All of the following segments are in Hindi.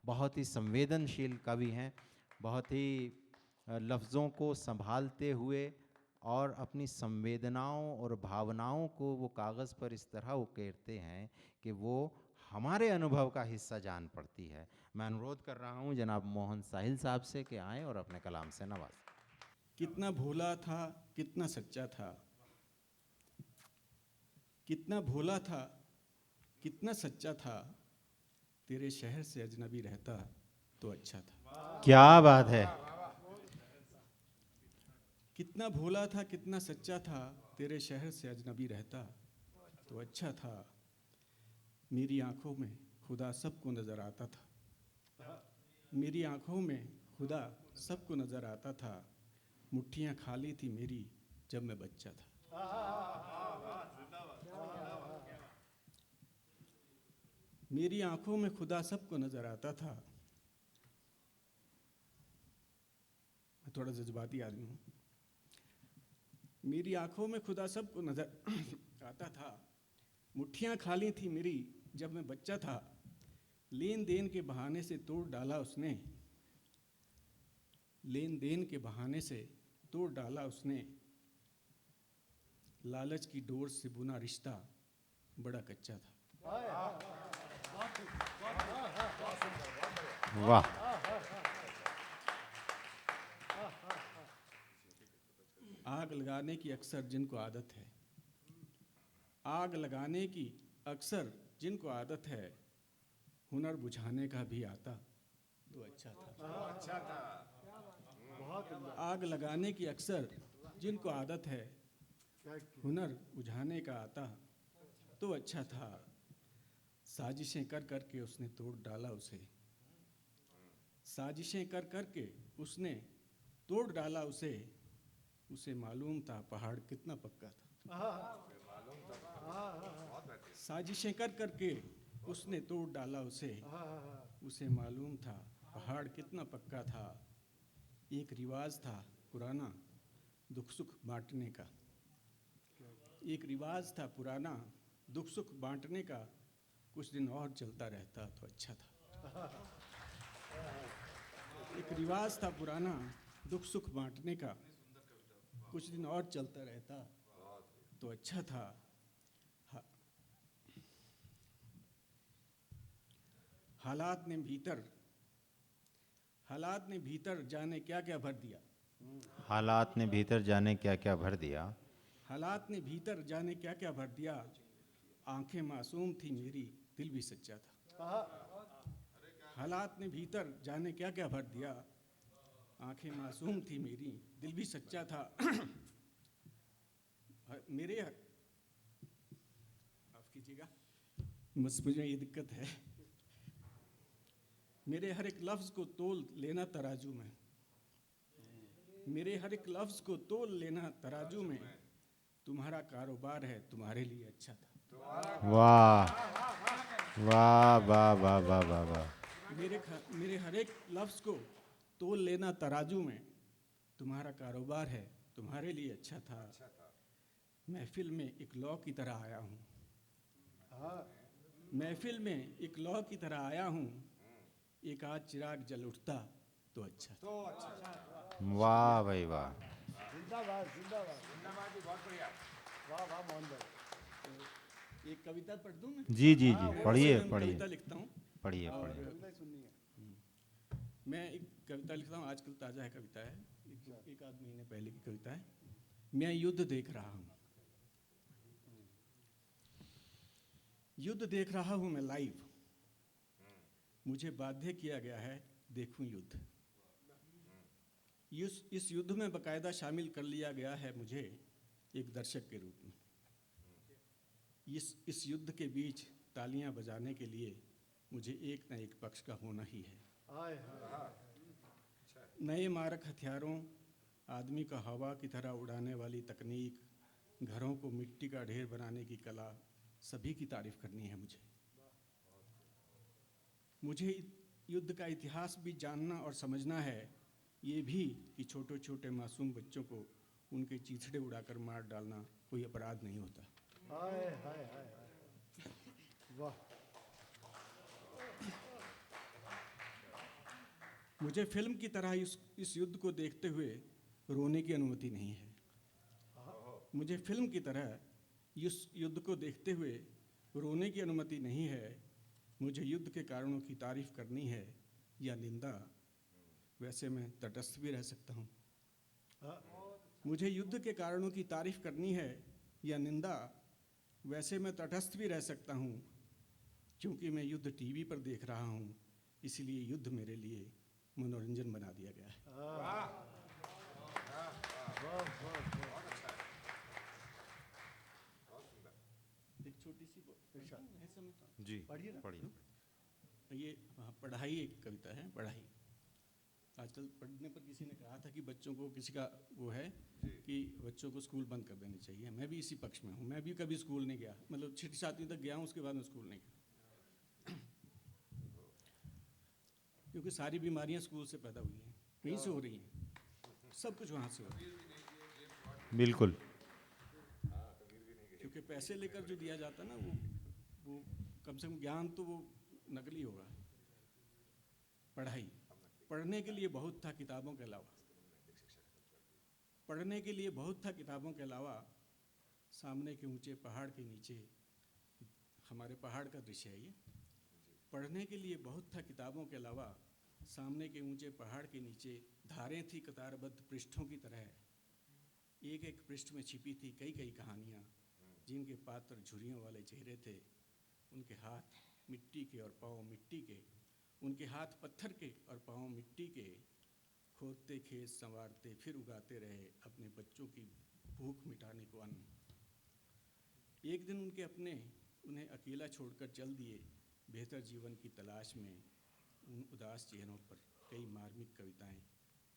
बहुत ही संवेदनशील कवि हैं, बहुत ही लफ्ज़ों को संभालते हुए और अपनी संवेदनाओं और भावनाओं को वो कागज़ पर इस तरह उकेरते हैं कि वो हमारे अनुभव का हिस्सा जान पड़ती है। मैं अनुरोध कर रहा हूँ जनाब मोहन साहिल साहब से कि आएँ और अपने कलाम से नवाजें। कितना भोला था, कितना सच्चा था, कितना भोला था, कितना सच्चा था, तेरे शहर से अजनबी रहता तो अच्छा था। क्या बात है। कितना भोला था, कितना सच्चा था, तेरे शहर से अजनबी रहता तो अच्छा था। मेरी आंखों में खुदा सबको नजर आता था, मेरी आंखों में खुदा सबको नजर आता था। मुट्ठियां खाली थी मेरी जब मैं बच्चा था। मेरी आंखों में खुदा सबको नजर आता था। मैं थोड़ा जज्बाती आदमी हूँ। मेरी आंखों में खुदा सबको नजर आता था। मुट्ठियां खाली थी मेरी जब मैं बच्चा था। लेन देन के बहाने से तोड़ डाला उसने, लेन देन के बहाने से तोड़ डाला उसने। लालच की डोर से बुना रिश्ता बड़ा कच्चा था। वाह। आग लगाने की अक्सर जिनको आदत है, आग लगाने की अक्सर जिनको आदत है, हुनर बुझाने का भी आता तो अच्छा था। आग लगाने की अक्सर जिनको आदत है, हुनर बुझाने का आता तो अच्छा था। साजिशें कर कर के उसने तोड़ डाला उसे, साजिशें कर कर के उसने तोड़ डाला उसे। उसे मालूम था पहाड़ कितना पक्का था। साजिशें कर कर के उसने तोड़ डाला उसे, उसे मालूम था पहाड़ कितना पक्का था। एक रिवाज था पुराना दुख सुख बांटने का, एक रिवाज था पुराना दुख सुख बांटने का। कुछ दिन और चलता रहता तो अच्छा था। एक रिवाज था पुराना दुख सुख बांटने का, कुछ दिन और चलता रहता तो अच्छा था। हालात ने भीतर, हालात ने भीतर जाने क्या क्या भर दिया, हालात ने भीतर जाने क्या क्या भर दिया। हालात ने भीतर जाने क्या क्या भर दिया। आंखें मासूम थी मेरी दिल भी सच्चा था। हालात ने भीतर जाने क्या क्या भर दिया। आंखें मासूम थी मेरी दिल भी सच्चा था। मेरे, माफ कीजिएगा, मुझे ये दिक्कत है। मेरे हर एक लफ्ज़ को तोल लेना तराजू में, मेरे हर एक लफ्ज़ को तोल लेना तराजू में। तुम्हारा कारोबार है तुम्हारे लिए अच्छा था। वाह वाह वाह वाह वाह वाह वाह। मेरे हर एक लफ्ज़ को तोल लेना तराजू में। तुम्हारा कारोबार है तुम्हारे लिए अच्छा था। महफिल में एक लौ की तरह आया हूँ, महफिल में एक लौ की तरह आया हूँ। एक आध चिराग जल उठता तो अच्छा था। वाह भाई वाह। जिंदाबाद जिंदाबाद जिंदाबाद जी, बहुत बढ़िया। वाह वाह मोहन भाई। एक कविता पढ़ दूँ मैं? जी जी जी, वैसे पढ़िए मैं पढ़िए कविता लिखता हूँ पढ़िए और पढ़िए। कविता सुननी है। मैं एक कविता लिखता हूँ, आजकल ताज़ा है कविता है, एक आध महीने पहले की कविता है। मैं युद्ध देख रहा हूँ, युद्ध देख रहा हूँ मैं लाइव। मुझे बाध्य किया गया है देखूं युद्ध। इस युद्ध में बाकायदा शामिल कर लिया गया है मुझे एक दर्शक के रूप में। इस युद्ध के बीच तालियां बजाने के लिए मुझे एक न एक पक्ष का होना ही है। नए मारक हथियारों, आदमी का हवा की तरह उड़ाने वाली तकनीक, घरों को मिट्टी का ढेर बनाने की कला, सभी की तारीफ करनी है मुझे। मुझे युद्ध का इतिहास भी जानना और समझना है, ये भी कि छोटे छोटे मासूम बच्चों को उनके चीथड़े उड़ाकर मार डालना कोई अपराध नहीं होता। हाय हाय हाय हाय, वाह। मुझे फिल्म की तरह इस युद्ध को देखते हुए रोने की अनुमति नहीं है। मुझे फिल्म की तरह इस युद्ध को देखते हुए रोने की अनुमति नहीं है। मुझे युद्ध के कारणों की तारीफ करनी है या निंदा, वैसे मैं तटस्थ भी रह सकता हूँ। मुझे युद्ध के कारणों की तारीफ करनी है या निंदा, वैसे मैं तटस्थ भी रह सकता हूँ। क्योंकि मैं युद्ध टीवी पर देख रहा हूँ, इसलिए युद्ध मेरे लिए मनोरंजन बना दिया गया है। एक छोटी सी जी पढ़िए ना। पढ़िए। ये पढ़ाई एक कविता है। पढ़ाई आजकल पढ़ने पर किसी ने कहा था कि बच्चों को, किसी का वो है कि बच्चों को स्कूल बंद कर देने चाहिए। मैं भी इसी पक्ष में हूँ। मैं भी कभी स्कूल नहीं गया, मतलब 6ठी 7वीं तक गया हूँ, उसके बाद मैं स्कूल नहीं गया। क्योंकि सारी बीमारियाँ स्कूल से पैदा हुई हैं, वहीं से हो रही हैं, सब कुछ वहाँ से हो रहा है। बिल्कुल। क्योंकि पैसे लेकर जो दिया जाता है ना, वो कम से कम ज्ञान तो वो नकली होगा। पढ़ाई, पढ़ने के लिए बहुत था किताबों के अलावा, पढ़ने के लिए बहुत था किताबों के अलावा। सामने के ऊंचे पहाड़ के नीचे, हमारे पहाड़ का दृश्य है ये। पढ़ने के लिए बहुत था किताबों के अलावा, सामने के ऊंचे पहाड़ के नीचे धारें थी कतारबद्ध पृष्ठों की तरह। एक एक पृष्ठ में छिपी थी कई कई कहानियाँ, जिनके पात्र झुर्रियों वाले चेहरे थे। उनके हाथ मिट्टी के और पाँव मिट्टी के, उनके हाथ पत्थर के और पाँव मिट्टी के। खोदते खेत संवारते फिर उगाते रहे अपने बच्चों की भूख मिटाने को अन्न। एक दिन उनके अपने उन्हें अकेला छोड़कर चल दिए बेहतर जीवन की तलाश में। उन उदास चेहरों पर कई मार्मिक कविताएं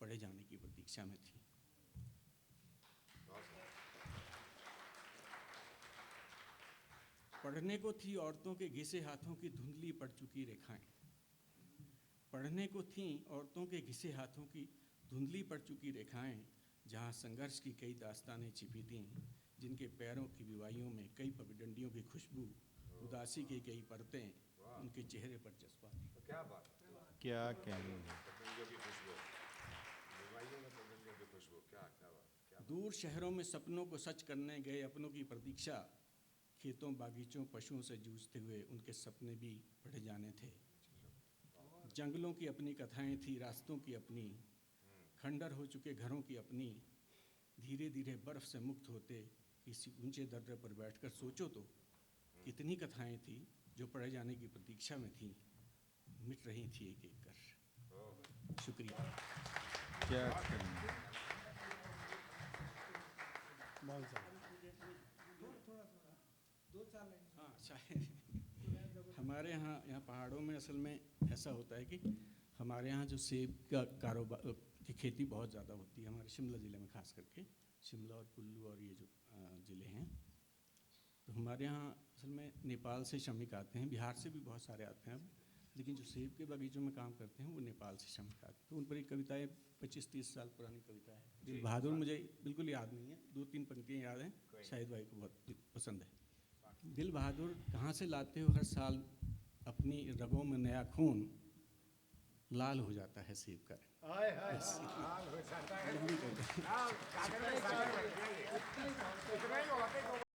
पढ़े जाने की प्रतीक्षा में थीं। पढ़ने को थी औरतों के घिसे हाथों की धुंधली पड़ चुकी रेखाएं। पढ़ने को थीं औरतों के घिसे हाथों की धुंधली पड़ चुकी रेखाएं, जहाँ संघर्ष की कई दास्तानें छिपी थीं, जिनके पैरों की विवाहियों में कई पगडंडियों की खुशबू, उदासी की कई परतें उनके चेहरे पर जज्बा थी। क्या बात, क्या कहेंगे। पतंगियों की खुशबू, बीमारियों में पतंगियों की खुशबू, क्या क्या बात, क्या दूर शहरों में सपनों को सच करने गए अपनों की प्रतीक्षा। खेतों बागीचों पशुओं से जूझते हुए उनके सपने भी पढ़े जाने थे। जंगलों की अपनी कथाएं थी, रास्तों की अपनी, खंडर हो चुके घरों की अपनी। धीरे धीरे बर्फ से मुक्त होते किसी ऊंचे दर्रे पर बैठकर सोचो तो कितनी कथाएं थी जो पढ़े जाने की प्रतीक्षा में थी, मिट रही थी एक एक कर। शुक्रिया। क्या कहेंगे। मोहन साहब। हाँ, शायद हमारे यहाँ पहाड़ों में असल में ऐसा होता है कि हमारे यहाँ जो सेब का कारोबार की खेती बहुत ज़्यादा होती है, हमारे शिमला ज़िले में खास करके, शिमला और कुल्लू और ये जो ज़िले हैं। तो हमारे यहाँ असल में नेपाल से श्रमिक आते हैं, बिहार से भी बहुत सारे आते हैं अब, लेकिन जो सेब के बागीचों में काम करते हैं वो नेपाल से श्रमिक आते हैं। तो उन पर एक कविताएँ 25-30 साल पुरानी कविता है, दिल बहादुर, मुझे बिल्कुल याद नहीं है, 2-3 पंक्तियाँ याद हैं, शाहिद भाई को बहुत पसंद है। दिल बहादुर, कहाँ से लाते हो हर साल अपनी रगों में नया खून, लाल हो जाता है सेब का रंग। हाय हाय हाय। लंबी कविता। कागज में